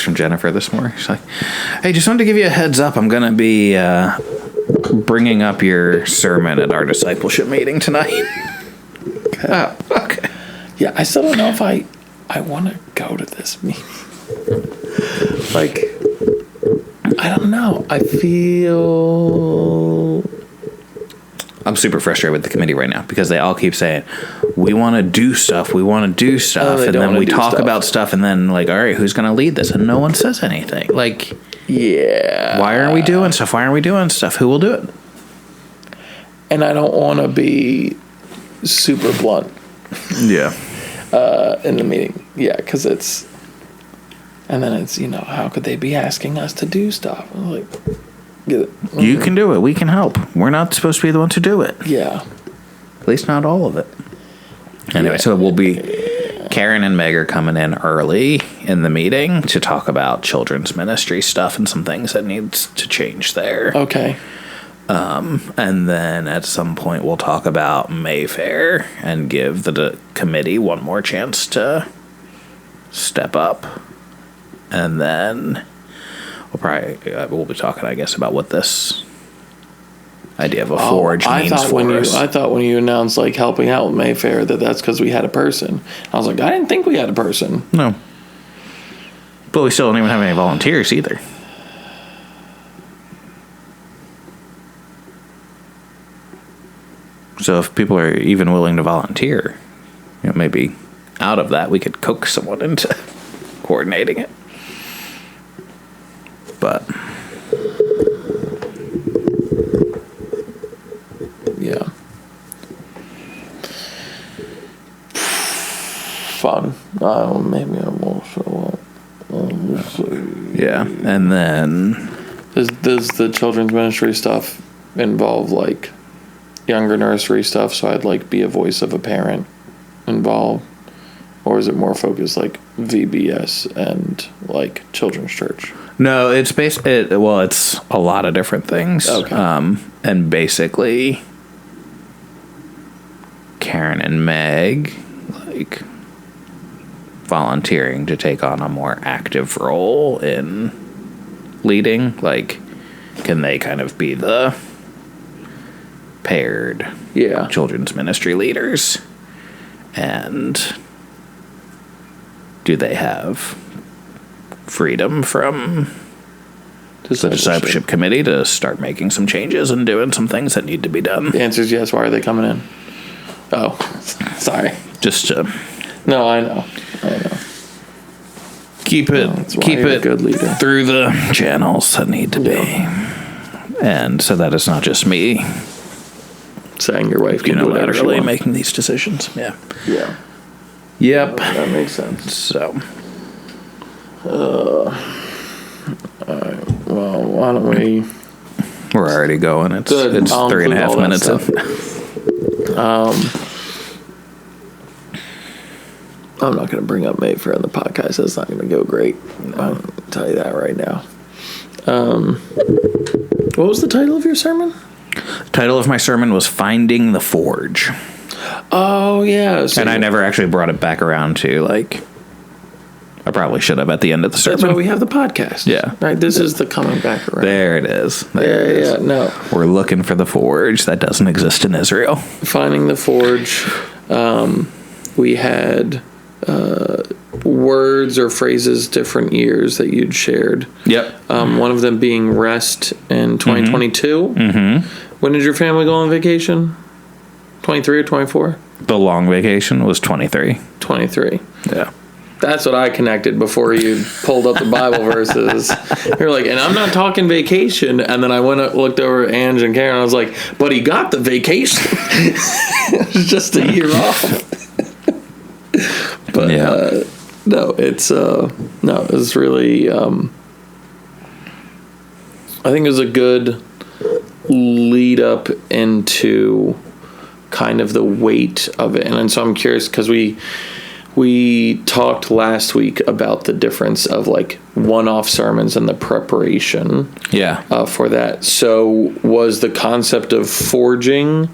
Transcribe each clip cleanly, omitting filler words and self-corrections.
from Jennifer this morning. She's like, hey, just wanted to give you a heads up. I'm going to be bringing up your sermon at our discipleship meeting tonight. Oh, okay. Yeah, I still don't know if I want to go to this meeting. Like, I don't know. I feel... I'm super frustrated with the committee right now because they all keep saying, we want to do stuff, and then we talk about stuff, and then, like, all right, who's going to lead this? And no one says anything. Like, yeah. Why aren't we doing stuff? Who will do it? And I don't want to be super blunt. Yeah. In the meeting. Yeah, because it's... And then it's, how could they be asking us to do stuff? I'm like... You can do it. We can help. We're not supposed to be the ones who do it. Yeah. At least not all of it. Anyway, so we'll be... Karen and Meg are coming in early in the meeting to talk about children's ministry stuff and some things that needs to change there. Okay. And then at some point we'll talk about Mayfair and give the committee one more chance to step up. And then... We'll be talking, I guess, about what this idea of a forge means for us. I thought when you announced, like, helping out with Mayfair, that's because we had a person. I was like, I didn't think we had a person. No. But we still don't even have any volunteers either. So if people are even willing to volunteer, maybe out of that we could coax someone into coordinating it. But yeah, fun. Maybe I won't show up. Yeah, and then does the children's ministry stuff involve like younger nursery stuff? So I'd like be a voice of a parent involved, or is it more focused like VBS and like children's church? No, it's it's a lot of different things. Okay. And basically, Karen and Meg, like, volunteering to take on a more active role in leading. Like, can they kind of be the paired children's ministry leaders? And do they have freedom from the discipleship committee to start making some changes and doing some things that need to be done? The answer is yes. Why are they coming in? Oh, sorry. Just to... No, I know. Keep it good leader. Through the channels that need to be. And so that it's not just me saying your wife can do whatever she wants. Making these decisions. Yeah. Yeah. Yep. That makes sense. So... all right. Well, why don't we... We're already going. It's 3.5 minutes in. I'm not going to bring up Mayfair on the podcast. That's not going to go great. I'll tell you that right now. What was the title of your sermon? The title of my sermon was Finding the Forge. Oh, yeah. So and I never actually brought it back around to, like... I probably should have at the end of the sermon. That's why we have the podcast. Yeah. Right, this is the coming back around. There it is. Yeah, no. We're looking for the forge that doesn't exist in Israel. Finding the forge. We had words or phrases different years that you'd shared. Yep. One of them being rest in 2022. Mm-hmm. When did your family go on vacation? 23 or 24? The long vacation was 23. 23. Yeah. That's what I connected before you pulled up the Bible verses. You're like, and I'm not talking vacation. And then I went and looked over at Ange and Karen. And I was like, but he got the vacation. It was just a year off. But yeah. No, it's really. I think it was a good lead up into kind of the weight of it, and so I'm curious because we talked last week about the difference of like one-off sermons and the preparation for that. So was the concept of forging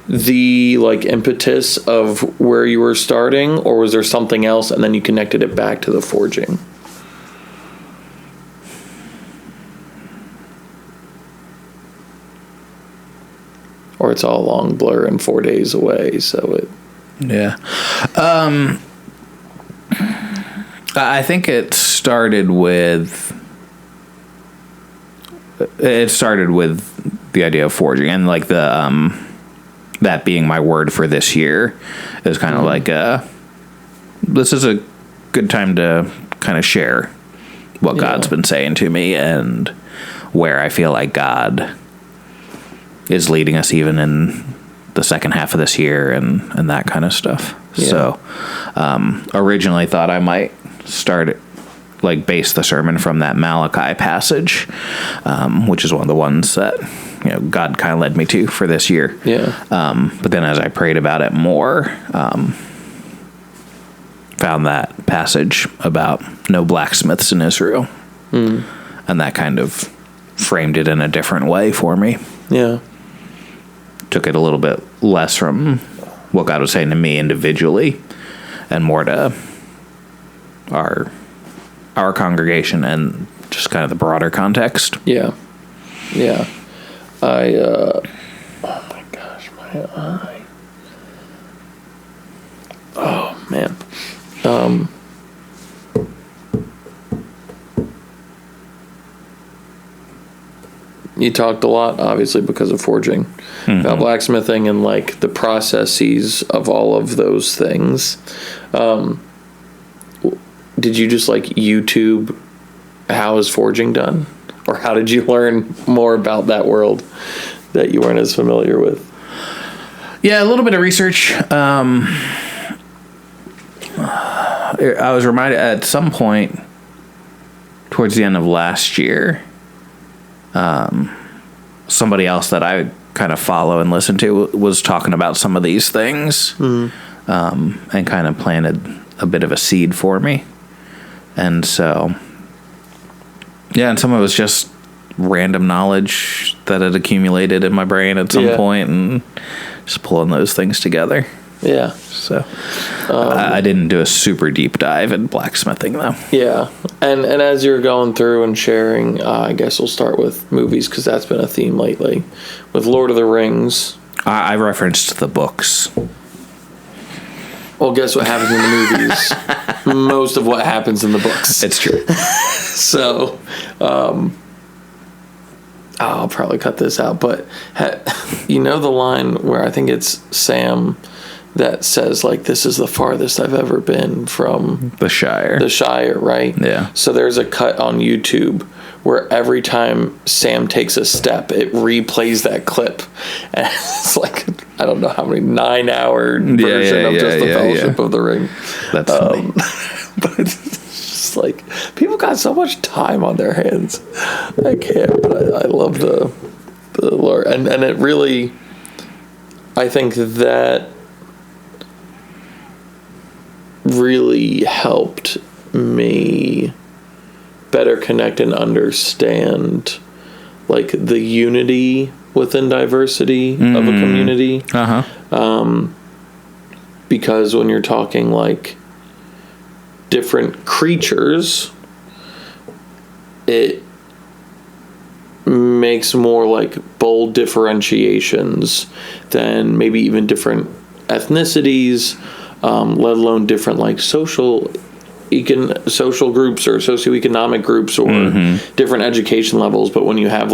the like impetus of where you were starting, or was there something else and then you connected it back to the forging? or it's all a long blur and 4 days away. So it. Yeah. I think it started with the idea of forging, and like the that being my word for this year is kind of like this is a good time to kind of share what God's been saying to me and where I feel like God is leading us even in the second half of this year and that kind of stuff. Yeah. So originally thought I might start base the sermon from that Malachi passage, which is one of the ones that God kind of led me to for this year. Yeah. But then as I prayed about it more, found that passage about no blacksmiths in Israel, and that kind of framed it in a different way for me. Yeah. Took it a little bit less from what God was saying to me individually and more to our congregation and just kind of the broader context. Yeah. Yeah. Oh my gosh, my eye. Oh man. You talked a lot, obviously, because of forging, about blacksmithing and like the processes of all of those things. Did you just YouTube how is forging done? Or how did you learn more about that world that you weren't as familiar with? Yeah, a little bit of research. I was reminded at some point towards the end of last year, somebody else that I kind of follow and listen to was talking about some of these things, and kind of planted a bit of a seed for me. And so, yeah, and some of it was just random knowledge that had accumulated in my brain at some point, and just pulling those things together. Yeah. So I didn't do a super deep dive in blacksmithing, though. Yeah. And as you're going through and sharing, I guess we'll start with movies, because that's been a theme lately. With Lord of the Rings. I referenced the books. Well, guess what happens in the movies? Most of what happens in the books. It's true. So, I'll probably cut this out, but the line where I think it's Sam that says, this is the farthest I've ever been from the Shire. The Shire, right? Yeah. So there's a cut on YouTube where every time Sam takes a step, it replays that clip. And it's I don't know how many 9-hour version of just the Fellowship of the Ring. That's funny. But it's just people got so much time on their hands. I can't, but I love the Lord. And it really, I think that really helped me better connect and understand the unity within diversity of a community. Because when you're talking different creatures, it makes more bold differentiations than maybe even different ethnicities, let alone different social groups or socioeconomic groups or different education levels. But when you have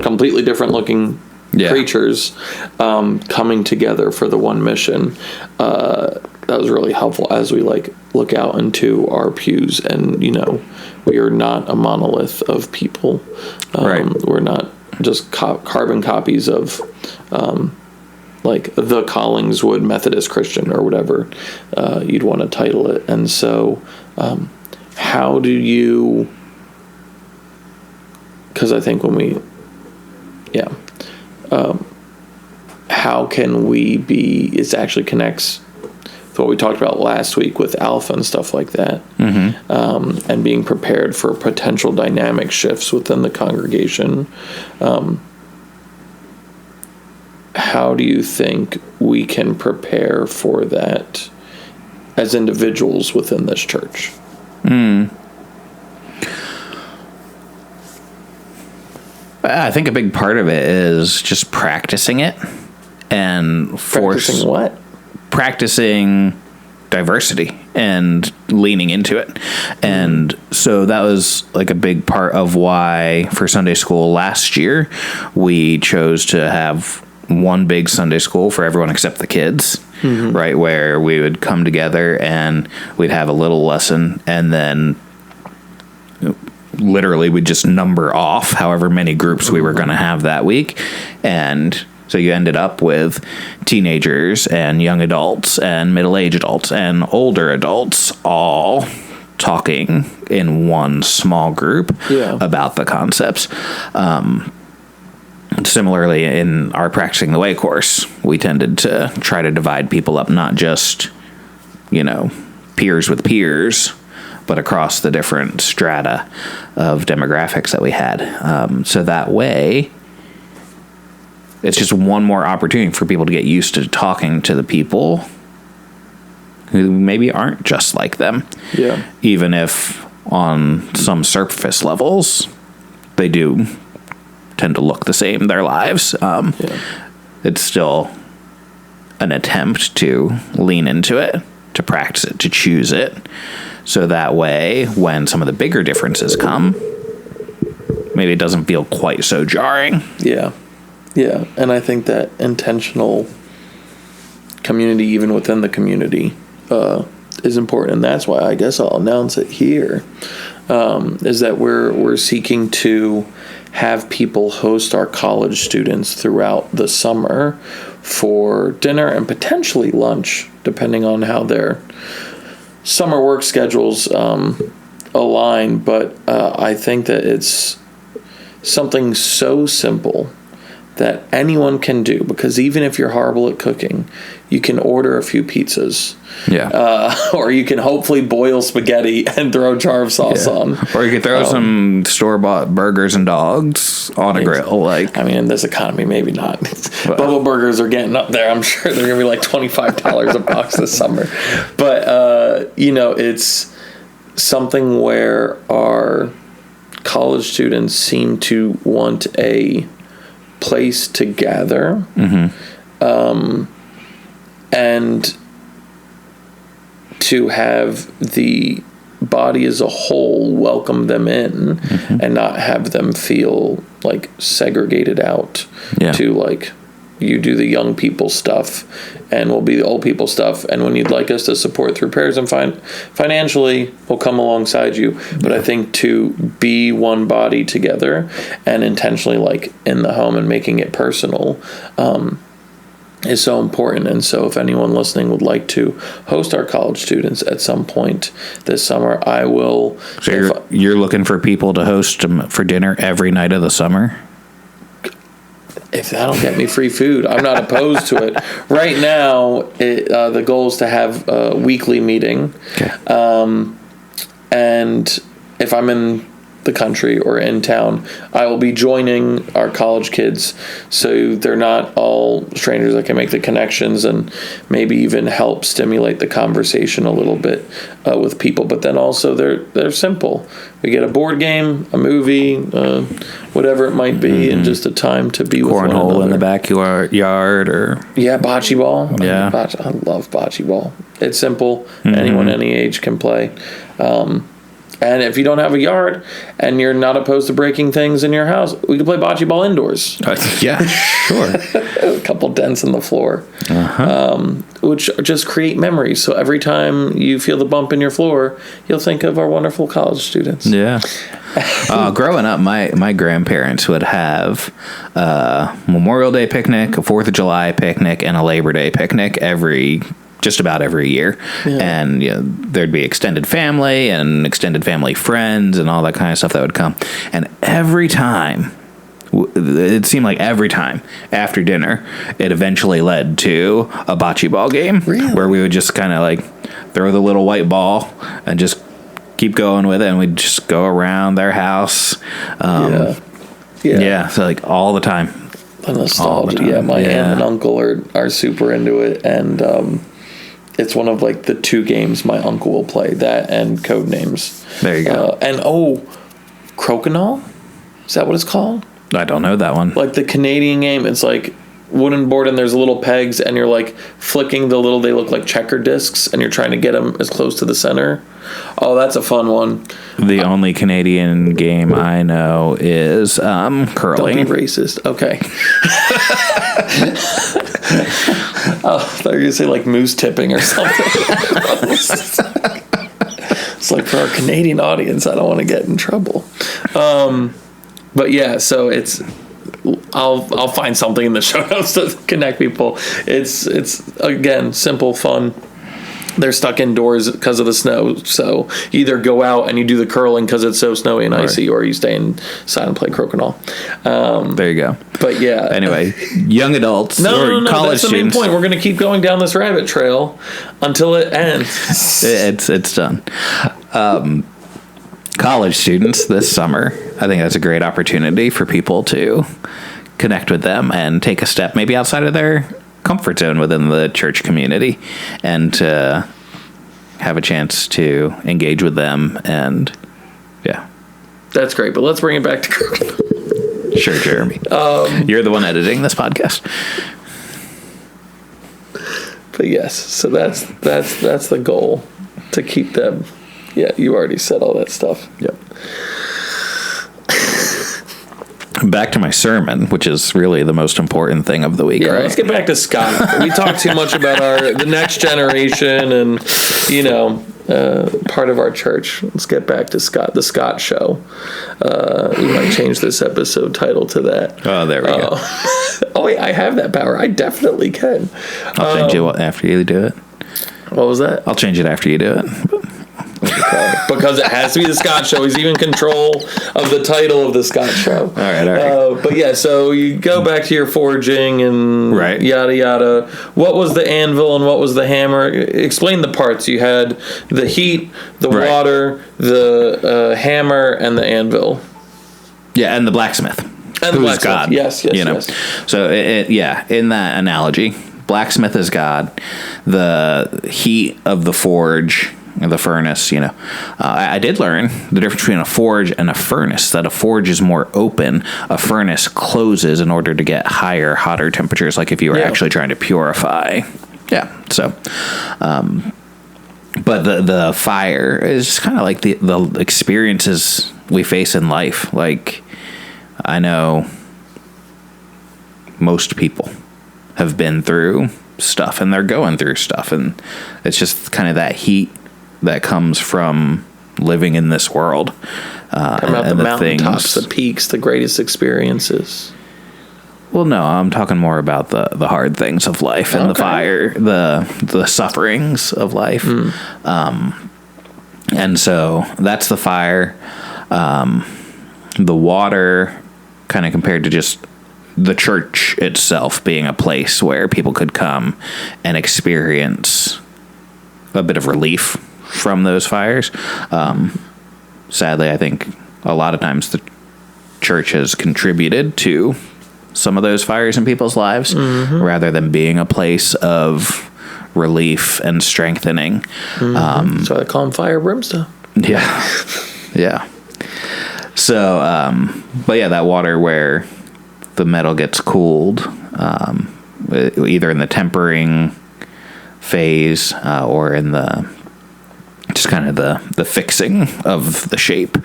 completely different looking creatures coming together for the one mission, that was really helpful as we look out into our pews, and we are not a monolith of people. Right. We're not just carbon copies of the Collingswood Methodist Christian or whatever you'd want to title it. And so how do you, because I think when we how can we be, it actually connects to what we talked about last week with Alpha and stuff like that, and being prepared for potential dynamic shifts within the congregation. How do you think we can prepare for that as individuals within this church? I think a big part of it is just practicing it and Practicing what? Practicing diversity and leaning into it. And so that was like a big part of why for Sunday school last year we chose to have one big Sunday school for everyone except the kids, right, where we would come together and we'd have a little lesson, and then literally we'd just number off however many groups we were going to have that week. And so you ended up with teenagers and young adults and middle-aged adults and older adults all talking in one small group about the concepts. Similarly, in our Practicing the Way course, we tended to try to divide people up, not just, peers with peers, but across the different strata of demographics that we had. So that way, it's just one more opportunity for people to get used to talking to the people who maybe aren't just like them. Yeah. Even if on some surface levels, they do tend to look the same, their lives. It's still an attempt to lean into it, to practice it, to choose it. So that way, when some of the bigger differences come, maybe it doesn't feel quite so jarring. Yeah. Yeah. And I think that intentional community, even within the community, is important. And that's why I guess I'll announce it here, is that we're seeking to have people host our college students throughout the summer for dinner and potentially lunch, depending on how their summer work schedules align. But I think that it's something so simple that anyone can do, because even if you're horrible at cooking, you can order a few pizzas. Yeah. Or you can hopefully boil spaghetti and throw charv sauce on. Or you could throw some store-bought burgers and dogs on a grill. In this economy, maybe not. Bubble burgers are getting up there. I'm sure they're going to be like $25 a box this summer. But, it's something where our college students seem to want a place to gather. And to have the body as a whole welcome them in and not have them feel like segregated out to like, you do the young people stuff and we'll be the old people stuff, and when you'd like us to support through prayers and financially, we'll come alongside you. But I think to be one body together and intentionally like in the home and making it personal is so important. And so if anyone listening would like to host our college students at some point this summer, I will. So you're looking for people to host them for dinner every night of the summer? If that'll get me free food, I'm not opposed to it. Right now, the goal is to have a weekly meeting. Okay. And if I'm in the country or in town, I will be joining our college kids, so they're not all strangers. I can make the connections and maybe even help stimulate the conversation a little bit with people. But then also they're simple. We get a board game, a movie, whatever it might be, and just a time to be with one another. Cornhole in the backyard, or bocce ball. Yeah, I love bocce ball. It's simple. Anyone any age can play. And if you don't have a yard and you're not opposed to breaking things in your house, we can play bocce ball indoors. Yeah, sure. A couple dents in the floor, which just create memories. So every time you feel the bump in your floor, you'll think of our wonderful college students. Yeah. Growing up, my grandparents would have a Memorial Day picnic, a 4th of July picnic, and a Labor Day picnic just about every year. Yeah. And there'd be extended family and extended family friends and all that kind of stuff that would come. And every time, it seemed like every time after dinner, it eventually led to a bocce ball game. Really? Where we would just kind of like throw the little white ball and just keep going with it. And we'd just go around their house. Yeah. So like all the time. The nostalgia. Yeah. My aunt and uncle are super into it. And, it's one of like the two games my uncle will play, that and Codenames. There you go. And Crokinole? Is that what it's called? I don't know that one. Like the Canadian game, it's like wooden board and there's little pegs and you're like flicking the little, they look like checker discs and you're trying to get them as close to the center. Oh, that's a fun one. The only Canadian game I know is curling. Don't be racist. Okay. Oh, I thought you were going to say like moose tipping or something. It's like for our Canadian audience, I don't want to get in trouble. But yeah, so it's... I'll find something in the show notes to connect people. It's again simple, fun. They're stuck indoors because of the snow, so you either go out and you do the curling because it's so snowy and icy, or you stay inside and play Crokinole. There you go. But yeah. Anyway, young adults no, college that's the main point. We're going to keep going down this rabbit trail until it ends. It's done. College students this summer, I think that's a great opportunity for people to connect with them and take a step maybe outside of their comfort zone within the church community, and to have a chance to engage with them. And yeah, that's great. But let's bring it back to Crokinole. Sure, Jeremy. You're the one editing this podcast. But yes, so that's the goal, to keep them. Yeah, you already said all that stuff. Yep. Back to my sermon, which is really the most important thing of the week. Yeah, right? Let's get back to Scott. We talked too much about the next generation and, part of our church. Let's get back to Scott, the Scott Show. We might change this episode title to that. Oh, there we go. Oh, wait, I have that power. I definitely can. I'll change it after you do it. What was that? I'll change it after you do it. Okay. Because it has to be the Scott Show. He's even in control of the title of the Scott Show. All right. But yeah, so you go back to your forging and right. Yada yada. What was the anvil and what was the hammer? Explain the parts. You had the heat, the right. water, the hammer, and the anvil. Yeah, and the blacksmith. And the blacksmith. God. Yes. So in that analogy, blacksmith is God. The heat of the forge, the furnace, I did learn the difference between a forge and a furnace, that a forge is more open. A furnace closes in order to get higher, hotter temperatures, like if you were actually trying to purify. Yeah. So, but the fire is kind of like the experiences we face in life. Like, I know most people have been through stuff and they're going through stuff, and it's just kind of that heat that comes from living in this world. About the mountaintops, the peaks, the greatest experiences. Well, no, I'm talking more about the hard things of life and the fire, the sufferings of life. And so that's the fire. The water, kind of compared to just the church itself being a place where people could come and experience a bit of relief from those fires. Sadly, I think a lot of times the church has contributed to some of those fires in people's lives, rather than being a place of relief and strengthening. That's why they call them fire brimstone. Yeah. Yeah. So, but yeah, that water where the metal gets cooled, either in the tempering phase or in the just kind of the fixing of the shape.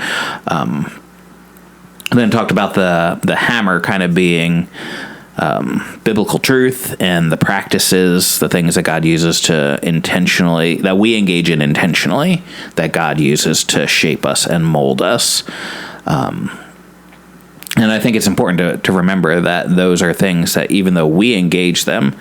And then talked about the hammer kind of being biblical truth and the practices, the things that God uses to intentionally, that we engage in intentionally, that God uses to shape us and mold us. And I think it's important to remember that those are things that even though we engage them,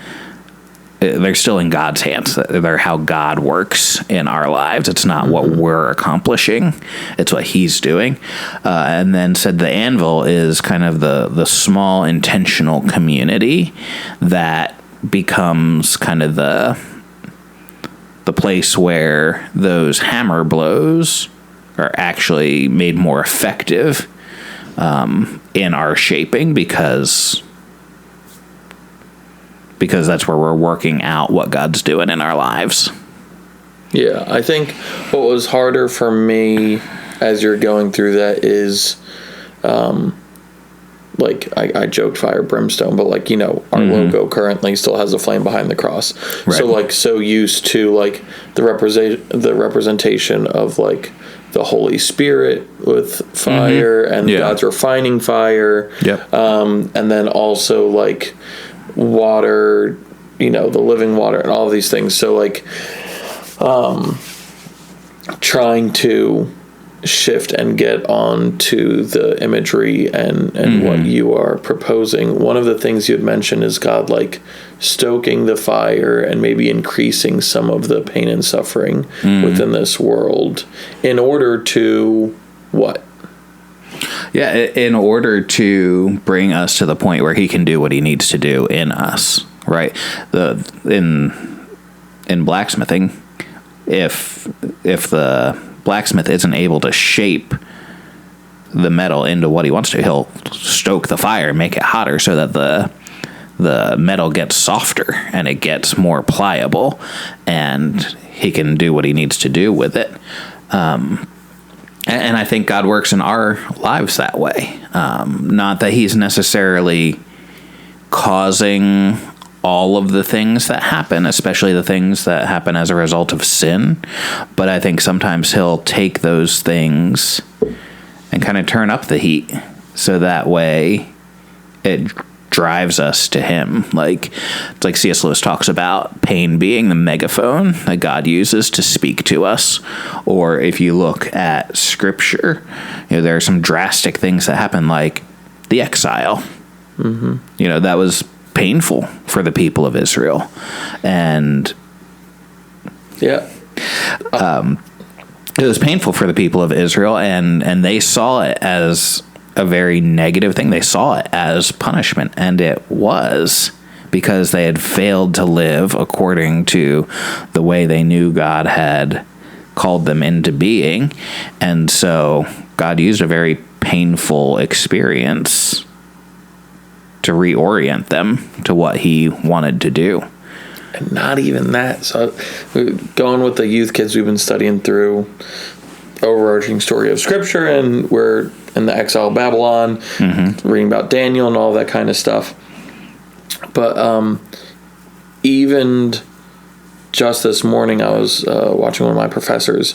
they're still in God's hands. They're how God works in our lives. It's not what we're accomplishing. It's what he's doing. And then said the anvil is kind of the small intentional community that becomes kind of the place where those hammer blows are actually made more effective in our shaping, because that's where we're working out what God's doing in our lives. Yeah, I think what was harder for me as you're going through that is like I joked fire brimstone, but like, our logo currently still has a flame behind the cross. Right. So like so used to like the representation of like the Holy Spirit with fire and God's refining fire. Yep. And then also like water, the living water and all of these things. So like trying to shift and get on to the imagery and what you are proposing. One of the things you had mentioned is God like stoking the fire and maybe increasing some of the pain and suffering within this world in order to what? Yeah, in order to bring us to the point where he can do what he needs to do in us, right? In blacksmithing, if the blacksmith isn't able to shape the metal into what he wants to, he'll stoke the fire and make it hotter so that the metal gets softer and it gets more pliable, and he can do what he needs to do with it. And I think God works in our lives that way. Not that he's necessarily causing all of the things that happen, especially the things that happen as a result of sin. But I think sometimes he'll take those things and kind of turn up the heat so that way it drives us to him. It's like C.S. Lewis talks about pain being the megaphone that God uses to speak to us. Or if you look at scripture, there are some drastic things that happen, like the exile. That was painful for the people of Israel. And it was painful for the people of Israel, and they saw it as a very negative thing. They saw it as punishment, and it was, because they had failed to live according to the way they knew God had called them into being. And so God used a very painful experience to reorient them to what he wanted to do. And not even that. So going with the youth kids, we've been studying through overarching story of scripture, and we're in the exile of Babylon, reading about Daniel and all that kind of stuff. But even just this morning, I was watching one of my professors,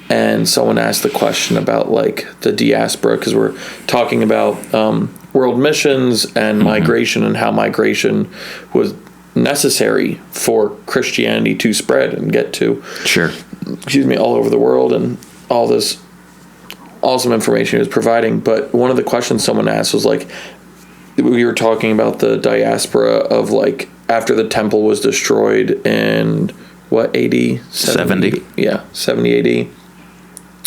and someone asked the question about like the diaspora, because we're talking about world missions and migration, and how migration was necessary for Christianity to spread and get to all over the world, and all this awesome information he was providing. But one of the questions someone asked was like, we were talking about the diaspora of like after the temple was destroyed in what, AD? 70. Yeah, 70 AD.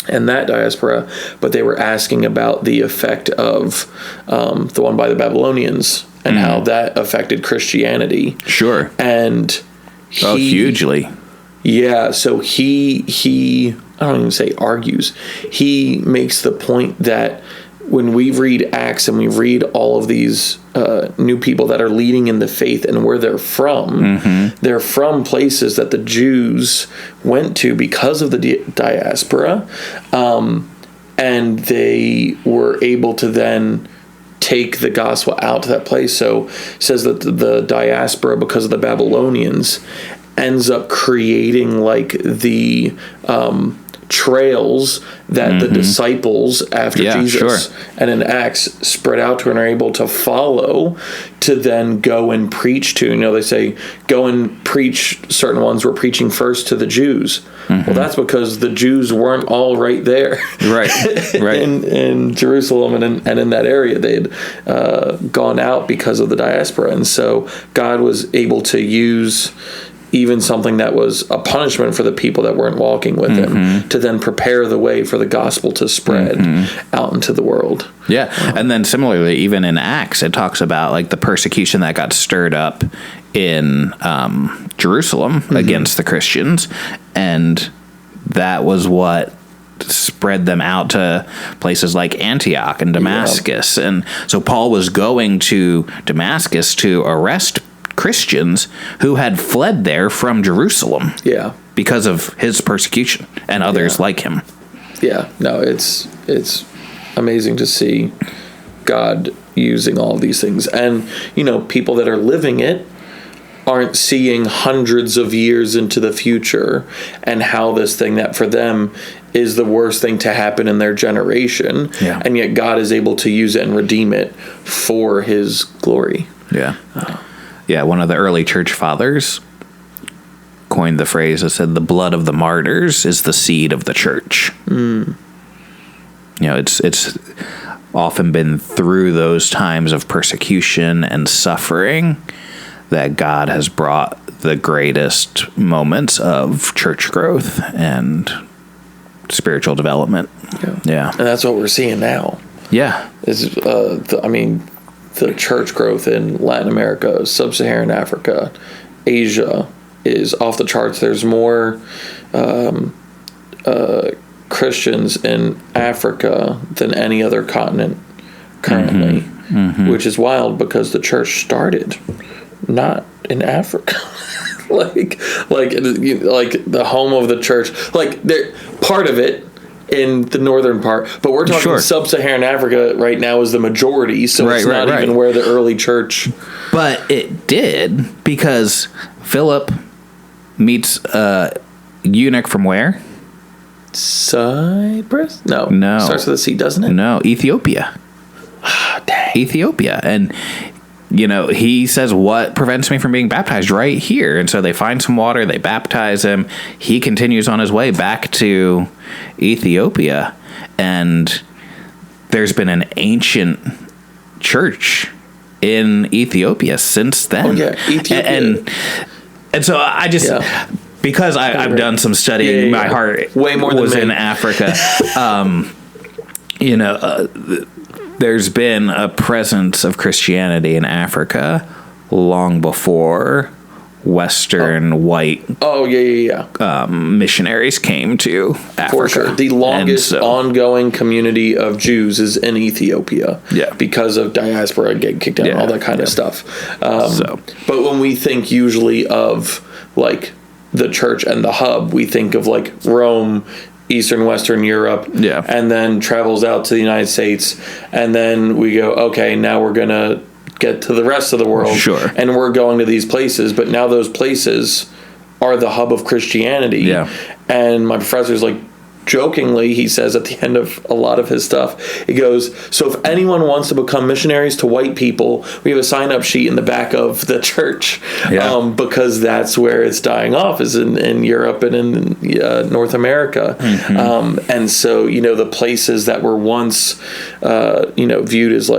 And that diaspora, but they were asking about the effect of the one by the Babylonians and how that affected Christianity. Sure. And hugely. Yeah, so he I don't even say argues. He makes the point that when we read Acts and we read all of these new people that are leading in the faith and where they're from places that the Jews went to because of the diaspora, and they were able to then take the gospel out to that place. So it says that the diaspora, because of the Babylonians, ends up creating like the trails that the disciples after Jesus and in Acts spread out to and are able to follow to then go and preach to. They say go and preach. Certain ones were preaching first to the Jews. Well, that's because the Jews weren't all right there, right in Jerusalem and in that area. They had gone out because of the diaspora, and so God was able to use even something that was a punishment for the people that weren't walking with him to then prepare the way for the gospel to spread out into the world. Yeah. And then similarly, even in Acts, it talks about like the persecution that got stirred up in Jerusalem against the Christians. And that was what spread them out to places like Antioch and Damascus. And so Paul was going to Damascus to arrest Christians who had fled there from Jerusalem because of his persecution and others like him. Yeah, no, it's amazing to see God using all of these things. And, people that are living it aren't seeing hundreds of years into the future and how this thing that for them is the worst thing to happen in their generation. Yeah. And yet God is able to use it and redeem it for his glory. Yeah. Yeah, one of the early church fathers coined the phrase that said, the blood of the martyrs is the seed of the church. It's often been through those times of persecution and suffering that God has brought the greatest moments of church growth and spiritual development. Yeah. And that's what we're seeing now. Yeah. The church growth in Latin America, Sub-Saharan Africa, Asia is off the charts. There's more Christians in Africa than any other continent currently, which is wild because the church started not in Africa. like the home of the church, they're part of it in the northern part, but we're talking Sub-Saharan Africa right now is the majority, so it's not even where the early church. But it did, because Philip meets a eunuch from where? Cyprus? No. Starts with a C, doesn't it? No, Ethiopia. Dang. Ethiopia. And he says, what prevents me from being baptized right here? And so they find some water, they baptize him. He continues on his way back to Ethiopia. And there's been an ancient church in Ethiopia since then. Oh, yeah, Ethiopia. And so I just... Yeah. Because I've done some studying, my heart way more was than in Africa. There's been a presence of Christianity in Africa long before Western white missionaries came to Africa. For sure. The longest ongoing community of Jews is in Ethiopia. Yeah. Because of diaspora, getting kicked out, all that kind of stuff. But when we think usually of the church and the hub, we think of Rome, Eastern Western Europe, and then travels out to the United States, and then we go, okay, now we're gonna get to the rest of the world, and we're going to these places, but now those places are the hub of Christianity. And my professor's jokingly, he says at the end of a lot of his stuff, he goes, so if anyone wants to become missionaries to white people, we have a sign-up sheet in the back of the church, because that's where it's dying off, is in Europe and in North America. And so, the places that were once, viewed as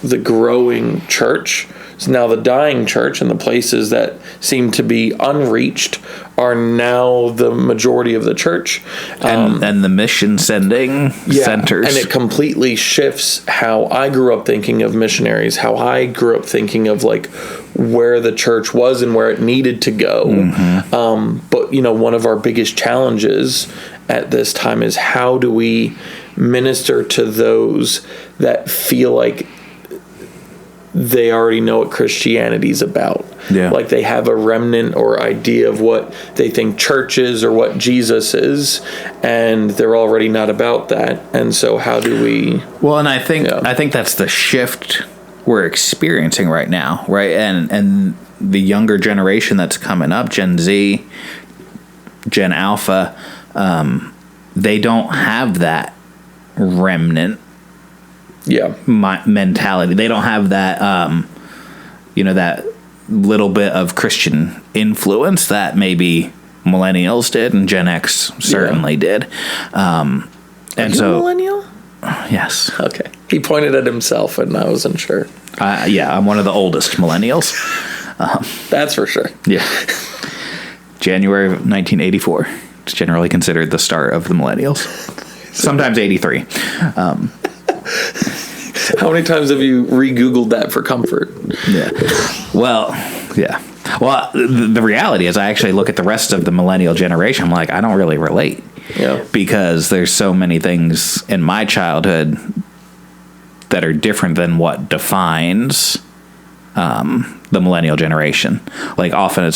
the growing church, is now the dying church, and the places that seem to be unreached are now the majority of the church. And the mission sending centers. And it completely shifts how I grew up thinking of missionaries, how I grew up thinking of where the church was and where it needed to go. But, one of our biggest challenges at this time is how do we minister to those that feel like they already know what Christianity's about. They have a remnant or idea of what they think church is or what Jesus is, and they're already not about that. And so how do we... Well, and I think that's the shift we're experiencing right now, right? And the younger generation that's coming up, Gen Z, Gen Alpha, they don't have that remnant mentality. They don't have that that little bit of Christian influence that maybe millennials did and Gen X certainly did. And so millennial? Yes. Okay. He pointed at himself and I wasn't sure. I'm one of the oldest millennials. That's for sure. Yeah. January of 1984. It's generally considered the start of the millennials. Sometimes 83. How many times have you re-Googled that for comfort? Yeah. Well, the reality is I actually look at the rest of the millennial generation. I'm like, I don't really relate. Because there's so many things in my childhood that are different than what defines the millennial generation. Often it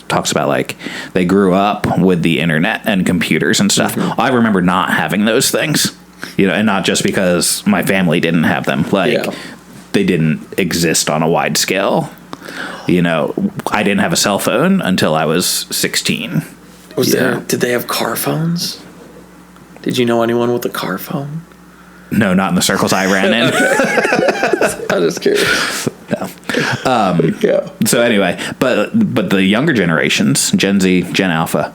talks about they grew up with the internet and computers and stuff. I remember not having those things. And not just because my family didn't have them. they didn't exist on a wide scale. You know, I didn't have a cell phone until I was 16. Did they have car phones? Did you know anyone with a car phone? No, not in the circles I ran in. I'm just curious. No. Yeah. So anyway, but the younger generations, Gen Z, Gen Alpha,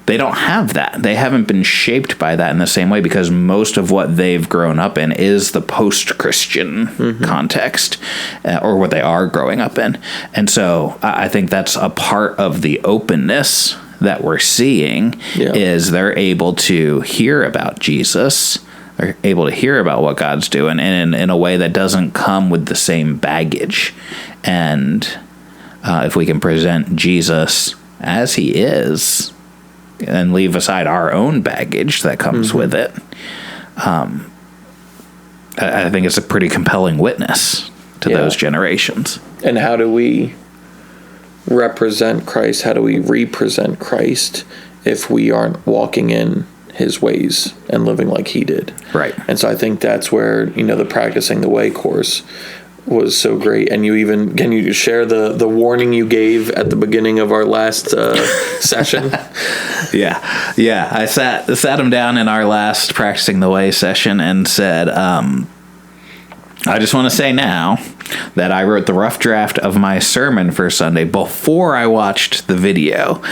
they don't have that. They haven't been shaped by that in the same way, because most of what they've grown up in is the post-Christian context, or what they are growing up in. And so I think that's a part of the openness that we're seeing, is they're able to hear about Jesus, they're able to hear about what God's doing, and in a way that doesn't come with the same baggage. And if we can present Jesus as he is, and leave aside our own baggage that comes with it, I think it's a pretty compelling witness to those generations. And how do we represent Christ? How do we represent Christ if we aren't walking in his ways and living like he did? Right. And so I think that's where, the Practicing the Way course was so great. And can you share the warning you gave at the beginning of our last session? Yeah. I sat him down in our last Practicing the Way session and said, I just want to say now that I wrote the rough draft of my sermon for Sunday before I watched the video,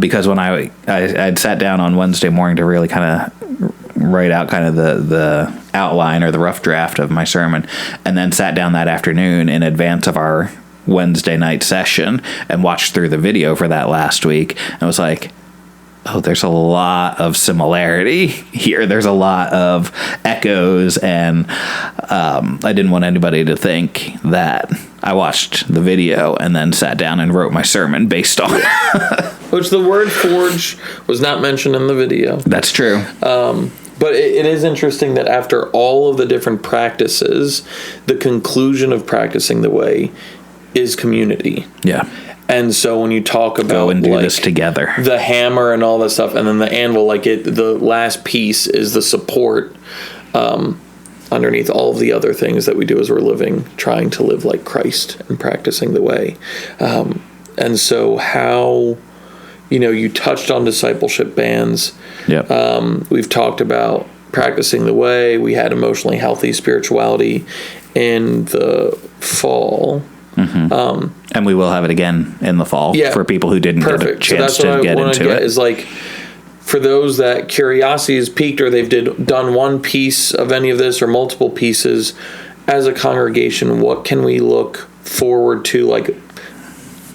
because when I'd sat down on Wednesday morning to really kind of write out kind of the outline or the rough draft of my sermon, and then sat down that afternoon in advance of our Wednesday night session and watched through the video for that last week, and was like, oh, there's a lot of similarity here. There's a lot of echoes, and I didn't want anybody to think that I watched the video and then sat down and wrote my sermon based on which the word forge was not mentioned in the video. That's true. But it is interesting that after all of the different practices, the conclusion of Practicing the Way is community. Yeah. And so when you talk about go and do this together, the hammer and all that stuff, and then the anvil, the last piece is the support underneath all of the other things that we do as we're living, trying to live like Christ and practicing the way. And so how, you touched on discipleship bands. Yep. We've talked about Practicing the Way. We had emotionally healthy spirituality in the fall. Mm-hmm. And we will have it again in the fall for people who didn't get a chance to get into it. Is for those that curiosity is piqued, or they've done one piece of any of this or multiple pieces, as a congregation, what can we look forward to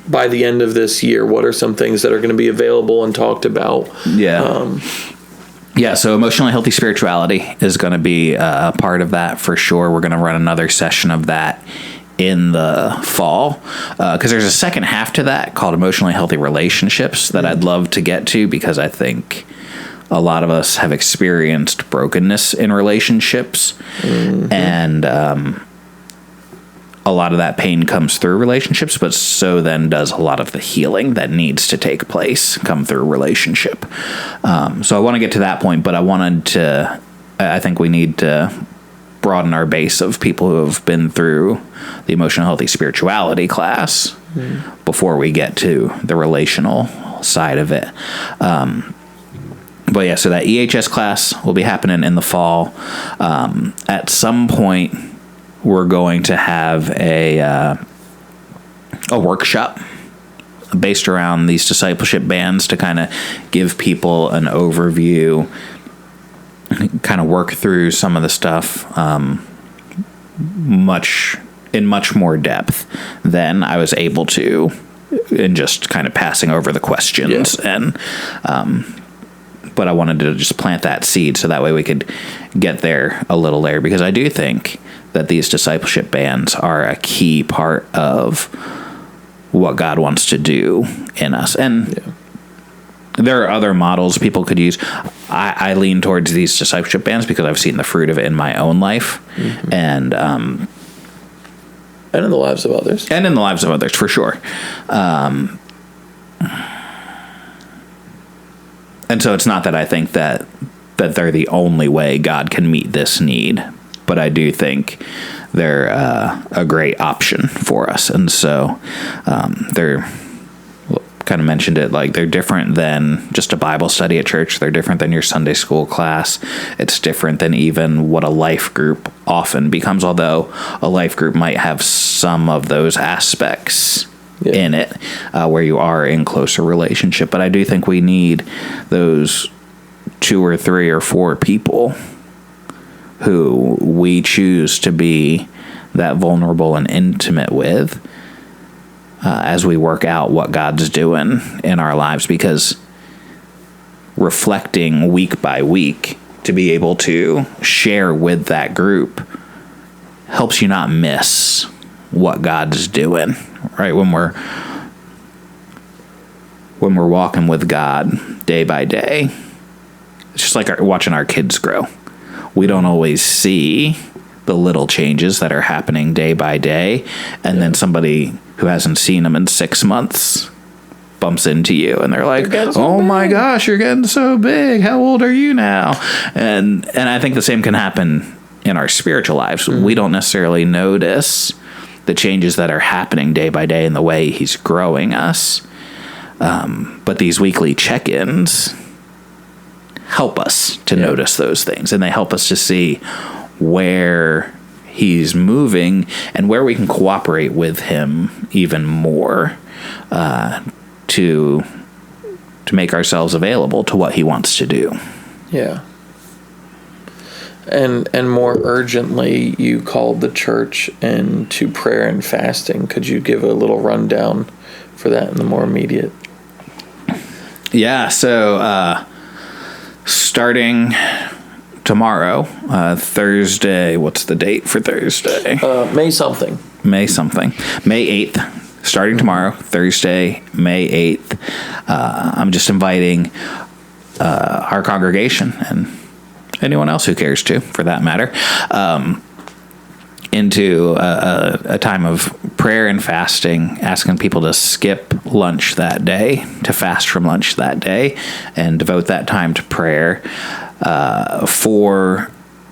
by the end of this year? What are some things that are going to be available and talked about? So emotionally healthy spirituality is going to be a part of that for sure. We're going to run another session of that in the fall, because there's a second half to that called emotionally healthy relationships that I'd love to get to, because I think a lot of us have experienced brokenness in relationships, and a lot of that pain comes through relationships, but so then does a lot of the healing that needs to take place come through relationship. So I want to get to that point, but I think we need to broaden our base of people who have been through the emotional healthy spirituality class before we get to the relational side of it. So that EHS class will be happening in the fall. At some point, we're going to have a workshop based around these discipleship bands to kind of give people an overview, kind of work through some of the stuff much more depth than I was able to in just kind of passing over the questions. And but I wanted to just plant that seed so that way we could get there a little later, because I do think that these discipleship bands are a key part of what God wants to do in us. And there are other models people could use. I lean towards these discipleship bands because I've seen the fruit of it in my own life, and in the lives of others. And in the lives of others, for sure. And so it's not that I think that they're the only way God can meet this need, but I do think they're a great option for us. And so they're, kind of mentioned it, like they're different than just a Bible study at church. They're different than your Sunday school class. It's different than even what a life group often becomes, although a life group might have some of those aspects in it, where you are in closer relationship. But I do think we need those 2 or 3 or 4 people who we choose to be that vulnerable and intimate with, as we work out what God's doing in our lives, because reflecting week by week to be able to share with that group helps you not miss what God's doing, right? When we're walking with God day by day, it's just like watching our kids grow. We don't always see the little changes that are happening day by day, and then somebody who hasn't seen them in 6 months bumps into you and they're like, "Oh my gosh, you're getting so big. How old are you now?" And I think the same can happen in our spiritual lives. We don't necessarily notice the changes that are happening day by day in the way he's growing us. But these weekly check-ins help us to notice those things, and they help us to see where he's moving and where we can cooperate with him even more, to make ourselves available to what he wants to do. Yeah. And more urgently, you called the church into prayer and fasting. Could you give a little rundown for that in the more immediate? Yeah, so starting tomorrow, Thursday, what's the date for Thursday? May something. May 8th. Starting tomorrow, Thursday, May 8th. I'm just inviting our congregation and anyone else who cares to, for that matter, into a time of prayer and fasting, asking people to skip lunch that day, to fast from lunch that day, and devote that time to prayer for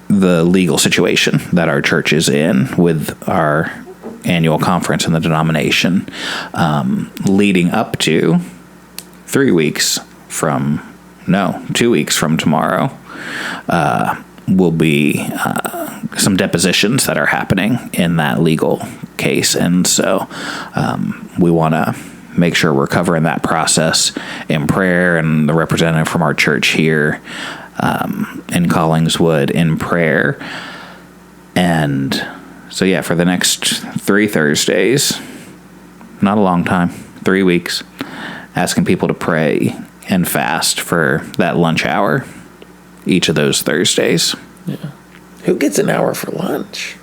the legal situation that our church is in with our annual conference in the denomination, leading up to 2 weeks from tomorrow, will be some depositions that are happening in that legal case. And so we want to make sure we're covering that process in prayer, and the representative from our church here in Collingswood in prayer. And so, yeah, for the next 3 Thursdays, not a long time, 3 weeks, asking people to pray and fast for that lunch hour each of those Thursdays. Yeah. Who gets an hour for lunch?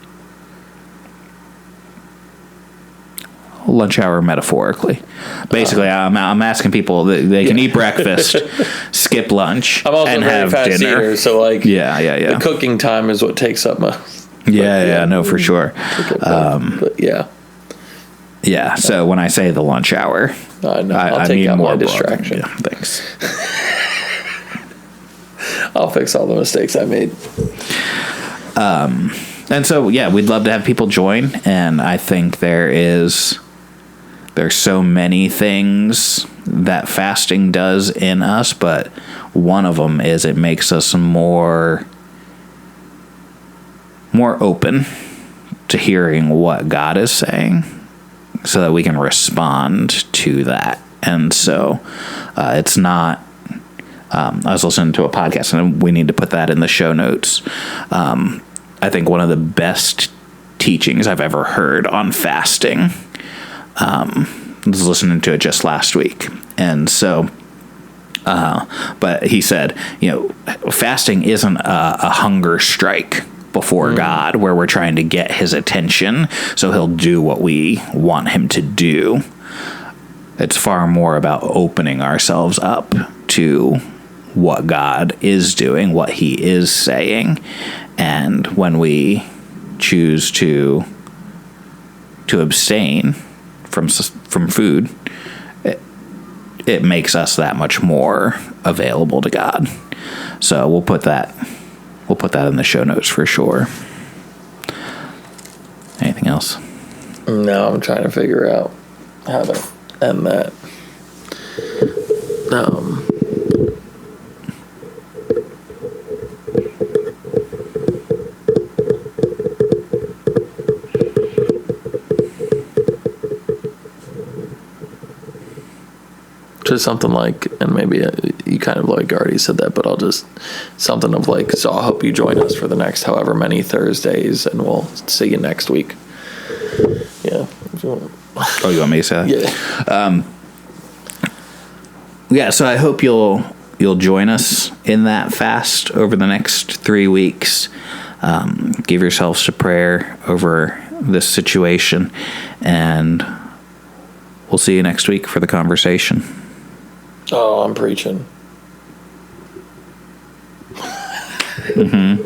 Lunch hour metaphorically. Basically, I'm asking people that they can eat breakfast, skip lunch, I'm also and very have fast dinner. eater, so Yeah. the cooking time is what takes up my... No, for sure. But yeah. Yeah, so when I say the lunch hour, I know. I'll I take mean out more my broad. distraction. Yeah, thanks. I'll fix all the mistakes I made. And so, yeah, we'd love to have people join, and I think there's so many things that fasting does in us, but one of them is it makes us more open to hearing what God is saying, so that we can respond to that. And so it's not... I was listening to a podcast, and we need to put that in the show notes. I think one of the best teachings I've ever heard on fasting, I was listening to it just last week. And so, but he said, fasting isn't a hunger strike before God, where we're trying to get his attention so he'll do what we want him to do. It's far more about opening ourselves up to what God is doing, what he is saying. And when we choose to abstain from food, it makes us that much more available to God. So we'll put that in the show notes for sure. Now I'm trying to figure out how to end that. Just something like, and maybe you kind of like already said that, but I'll just, something of like, so I hope you join us for the next however many Thursdays, and we'll see you next week. Yeah. Oh, you want me to say that? Yeah. Yeah, so I hope you'll join us in that fast over the next 3 weeks. Give yourselves a prayer over this situation, and we'll see you next week for the conversation. Oh, I'm preaching. Mm-hmm.